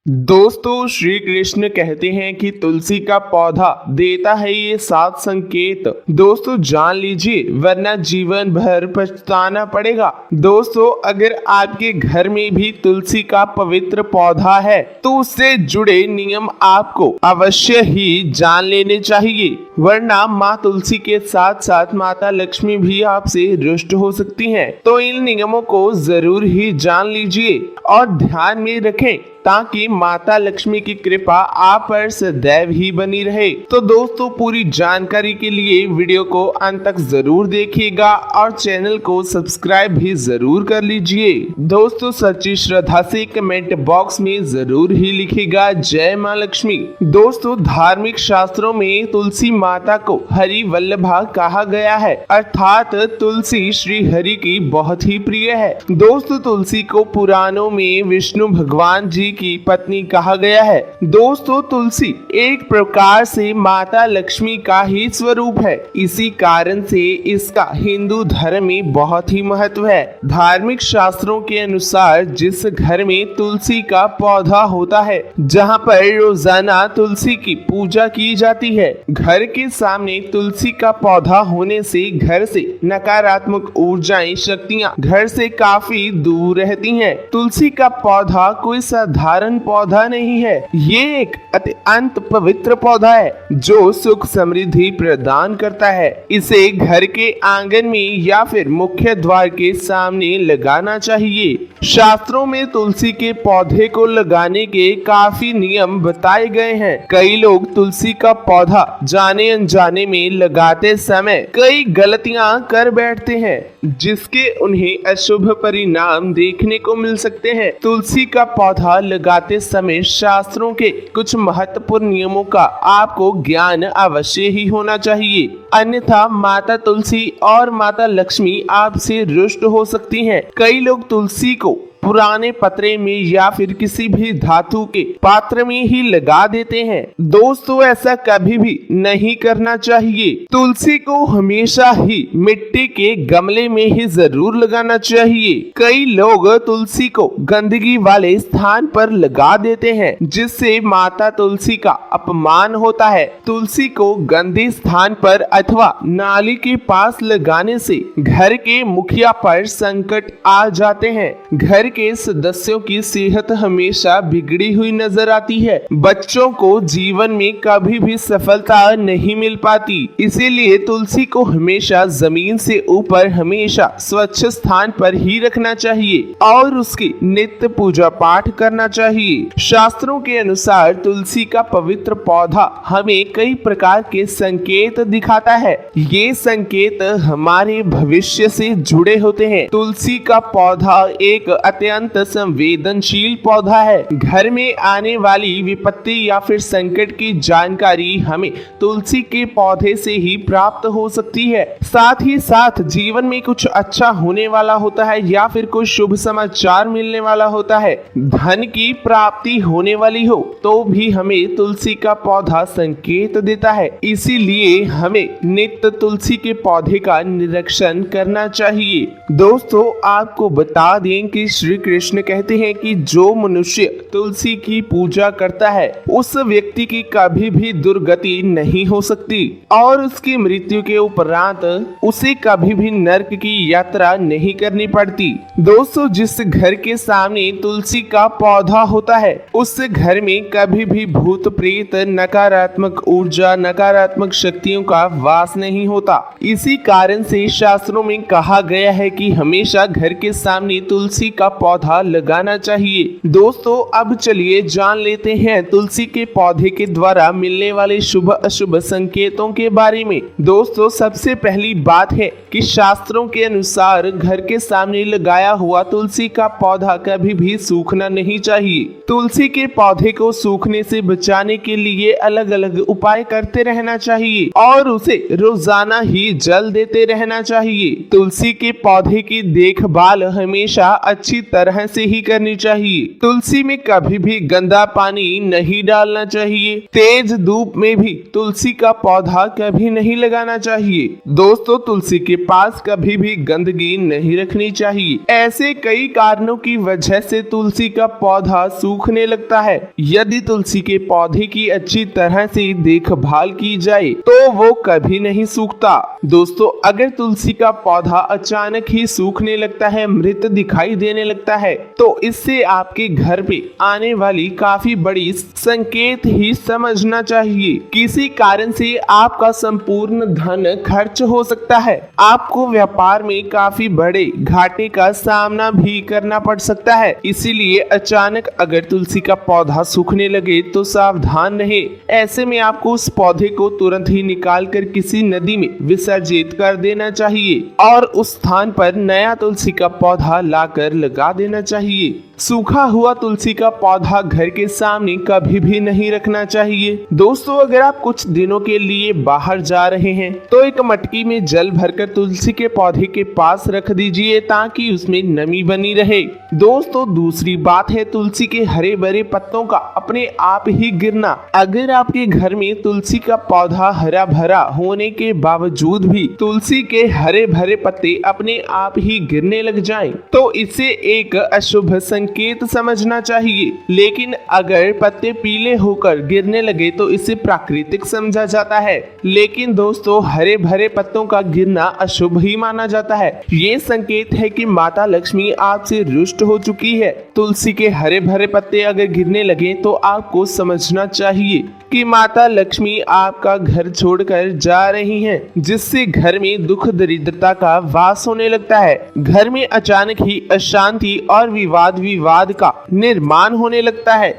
दोस्तों श्री कृष्ण कहते हैं कि तुलसी का पौधा देता है ये 7 संकेत। दोस्तों जान लीजिए वरना जीवन भर पछताना पड़ेगा। दोस्तों अगर आपके घर में भी तुलसी का पवित्र पौधा है तो उससे जुड़े नियम आपको अवश्य ही जान लेने चाहिए, वरना माँ तुलसी के साथ साथ माता लक्ष्मी भी आपसे रुष्ट हो सकती हैं। तो इन नियमों को जरूर ही जान लीजिए और ध्यान में रखें ताकि माता लक्ष्मी की कृपा आप पर सदैव ही बनी रहे। तो दोस्तों पूरी जानकारी के लिए वीडियो को अंत तक जरूर देखिएगा और चैनल को सब्सक्राइब भी जरूर कर लीजिए। दोस्तों सच्ची श्रद्धा से कमेंट बॉक्स में जरूर ही लिखिएगा जय माँ लक्ष्मी। दोस्तों धार्मिक शास्त्रों में तुलसी माता को हरि वल्लभा कहा गया है, अर्थात तुलसी श्री हरि की बहुत ही प्रिय है। दोस्तों तुलसी को पुराणों में विष्णु भगवान जी की पत्नी कहा गया है। दोस्तों तुलसी एक प्रकार से माता लक्ष्मी का ही स्वरूप है, इसी कारण से इसका हिंदू धर्म में बहुत ही महत्व है। धार्मिक शास्त्रों के अनुसार जिस घर में तुलसी का पौधा होता है, जहां पर रोजाना तुलसी की पूजा की जाती है, घर के सामने तुलसी का पौधा होने से घर से नकारात्मक ऊर्जाएं शक्तियां घर से काफी दूर रहती हैं। तुलसी का पौधा कोई साधारण पौधा नहीं है, ये एक अत्यंत पवित्र पौधा है जो सुख समृद्धि प्रदान करता है। इसे घर के आंगन में या फिर मुख्य द्वार के सामने लगाना चाहिए। शास्त्रों में तुलसी के पौधे को लगाने के काफी नियम बताए गए हैं। कई लोग तुलसी का पौधा जाने अनजाने में लगाते समय कई गलतियां कर बैठते हैं, जिसके उन्हें अशुभ परिणाम देखने को मिल सकते हैं। तुलसी का पौधा लगाते समय शास्त्रों के कुछ महत्वपूर्ण नियमों का आपको ज्ञान अवश्य ही होना चाहिए, अन्यथा माता तुलसी और माता लक्ष्मी आपसे रुष्ट हो सकती हैं। कई लोग तुलसी को पुराने पत्रे में या फिर किसी भी धातु के पात्र में ही लगा देते हैं। दोस्तों ऐसा कभी भी नहीं करना चाहिए। तुलसी को हमेशा ही मिट्टी के गमले में ही जरूर लगाना चाहिए। कई लोग तुलसी को गंदगी वाले स्थान पर लगा देते हैं, जिससे माता तुलसी का अपमान होता है। तुलसी को गंदे स्थान पर अथवा नाली के पास लगाने से घर के मुखिया पर संकट आ जाते हैं। घर के सदस्यों की सेहत हमेशा बिगड़ी हुई नजर आती है। बच्चों को जीवन में कभी भी सफलता नहीं मिल पाती, इसीलिए तुलसी को हमेशा जमीन से ऊपर हमेशा स्वच्छ स्थान पर ही रखना चाहिए और उसकी नित्य पूजा पाठ करना चाहिए। शास्त्रों के अनुसार तुलसी का पवित्र पौधा हमें कई प्रकार के संकेत दिखाता है। ये संकेत हमारे भविष्य से जुड़े होते हैं। तुलसी का पौधा एक अत्यंत संवेदनशील पौधा है। घर में आने वाली विपत्ति या फिर संकट की जानकारी हमें तुलसी के पौधे से ही प्राप्त हो सकती है। साथ ही साथ जीवन में कुछ अच्छा होने वाला होता है या फिर कोई शुभ समाचार मिलने वाला होता है, धन की प्राप्ति होने वाली हो तो भी हमें तुलसी का पौधा संकेत देता है। इसीलिए हमें नित्य तुलसी के पौधे का निरीक्षण करना चाहिए। दोस्तों आपको बता दें कि श्री कृष्ण कहते हैं कि जो मनुष्य तुलसी की पूजा करता है उस व्यक्ति की कभी भी दुर्गति नहीं हो सकती और उसकी मृत्यु के उपरांत उसे कभी भी नरक की यात्रा नहीं करनी पड़ती। दोस्तों जिस घर के सामने तुलसी का पौधा होता है उस घर में कभी भी भूत प्रेत नकारात्मक ऊर्जा नकारात्मक शक्तियों का वास नहीं होता। इसी कारण से शास्त्रों में कहा गया है कि हमेशा घर के सामने तुलसी का पौधा लगाना चाहिए। दोस्तों अब चलिए जान लेते हैं तुलसी के पौधे के द्वारा मिलने वाले शुभ अशुभ संकेतों के बारे में। दोस्तों सबसे पहली बात है कि शास्त्रों के अनुसार घर के सामने लगाया हुआ तुलसी का पौधा कभी भी सूखना नहीं चाहिए। तुलसी के पौधे को सूखने से बचाने के लिए अलग अलग उपाय करते रहना चाहिए और उसे रोजाना ही जल देते रहना चाहिए। तुलसी के पौधे की देखभाल हमेशा अच्छी अच्छी तरह से ही करनी चाहिए। तुलसी में कभी भी गंदा पानी नहीं डालना चाहिए। तेज धूप में भी तुलसी का पौधा कभी नहीं लगाना चाहिए। दोस्तों, तुलसी के पास कभी भी गंदगी नहीं रखनी चाहिए। ऐसे कई कारणों की वजह से तुलसी का पौधा सूखने लगता है। यदि तुलसी के पौधे की अच्छी तरह से देखभाल की जाए तो वो कभी नहीं सूखता। दोस्तों, अगर तुलसी का पौधा अचानक ही सूखने लगता है, मृत दिखाई देने लगता है, तो इससे आपके घर पे आने वाली काफी बड़ी संकेत ही समझना चाहिए। किसी कारण से आपका संपूर्ण धन खर्च हो सकता है। आपको व्यापार में काफी बड़े घाटे का सामना भी करना पड़ सकता है। इसीलिए अचानक अगर तुलसी का पौधा सूखने लगे तो सावधान रहे। ऐसे में आपको उस पौधे को तुरंत ही निकाल कर किसी नदी में विसर्जित कर देना चाहिए और उस स्थान पर नया तुलसी का पौधा लाकर लगा देना चाहिए। सूखा हुआ तुलसी का पौधा घर के सामने कभी भी नहीं रखना चाहिए। दोस्तों, अगर आप कुछ दिनों के लिए बाहर जा रहे हैं तो एक मटकी में जल भरकर तुलसी के पौधे के पास रख दीजिए ताकि उसमें नमी बनी रहे। दोस्तों, दूसरी बात है तुलसी के हरे भरे पत्तों का अपने आप ही गिरना। अगर आपके घर में तुलसी का पौधा हरा भरा होने के बावजूद भी तुलसी के हरे भरे पत्ते अपने आप ही गिरने लग जाएं, तो इसे एक अशुभ संकेत समझना चाहिए। लेकिन अगर पत्ते पीले होकर गिरने लगे तो इसे प्राकृतिक समझा जाता है। लेकिन दोस्तों, हरे भरे पत्तों का गिरना अशुभ ही माना जाता है। ये संकेत है कि माता लक्ष्मी आपसे रुष्ट हो चुकी है। तुलसी के हरे भरे पत्ते अगर गिरने लगे तो आपको समझना चाहिए कि माता लक्ष्मी आपका घर छोड़कर जा रही हैं, जिससे घर में दुख दरिद्रता का वास होने लगता है। घर में अचानक ही अशांति और विवाद का निर्माण होने लगता है।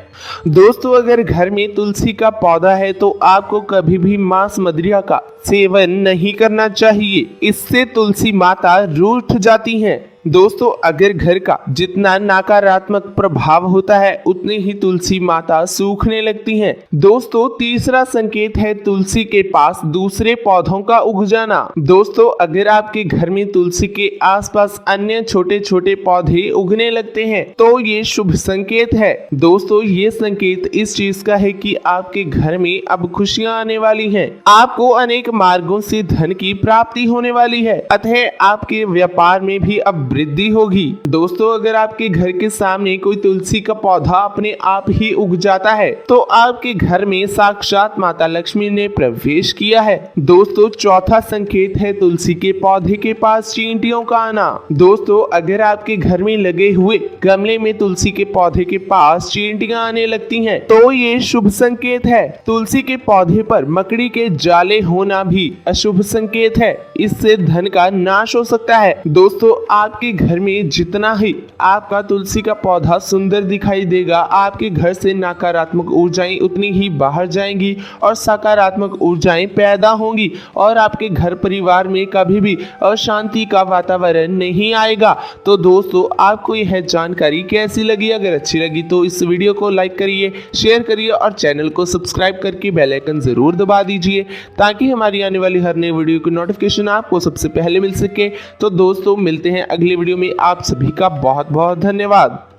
दोस्तों, अगर घर में तुलसी का पौधा है तो आपको कभी भी मांस मदिरा का सेवन नहीं करना चाहिए। इससे तुलसी माता रूठ जाती हैं। दोस्तों, अगर घर का जितना नकारात्मक प्रभाव होता है उतनी ही तुलसी माता सूखने लगती हैं। दोस्तों, तीसरा संकेत है तुलसी के पास दूसरे पौधों का उग जाना। दोस्तों, अगर आपके घर में तुलसी के आसपास अन्य छोटे छोटे पौधे उगने लगते हैं तो ये शुभ संकेत है। दोस्तों, ये संकेत इस चीज का है कि आपके घर में अब खुशियां आने वाली हैं। आपको अनेक मार्गों से धन की प्राप्ति होने वाली है, अतः आपके व्यापार में भी अब वृद्धि होगी। दोस्तों, अगर आपके घर के सामने कोई तुलसी का पौधा अपने आप ही उग जाता है तो आपके घर में साक्षात माता लक्ष्मी ने प्रवेश किया है। दोस्तों, चौथा संकेत है तुलसी के पौधे के पास चींटियों का आना। दोस्तों, अगर आपके घर में लगे हुए गमले में तुलसी के पौधे के पास चींटियां आने लगती हैं तो ये शुभ संकेत है। तुलसी के पौधे पर मकड़ी के जाले होना भी अशुभ संकेत है। इससे धन का नाश हो सकता है। दोस्तों, आपके घर में जितना ही आपका तुलसी का पौधा सुंदर दिखाई देगा, आपके घर से नकारात्मक ऊर्जाएं उतनी ही बाहर जाएंगी और सकारात्मक ऊर्जाएं पैदा होंगी और आपके घर परिवार में कभी भी अशांति का वातावरण नहीं आएगा। तो दोस्तों, आपको यह जानकारी कैसी लगी? अगर अच्छी लगी तो इस वीडियो को लाइक करिए, शेयर करिए और चैनल को सब्सक्राइब करके बेल आइकन जरूर दबा दीजिए ताकि हमारी आने वाली हर नई वीडियो की नोटिफिकेशन आपको सबसे पहले मिल सके। तो दोस्तों, मिलते हैं अगले वीडियो में। आप सभी का बहुत बहुत धन्यवाद।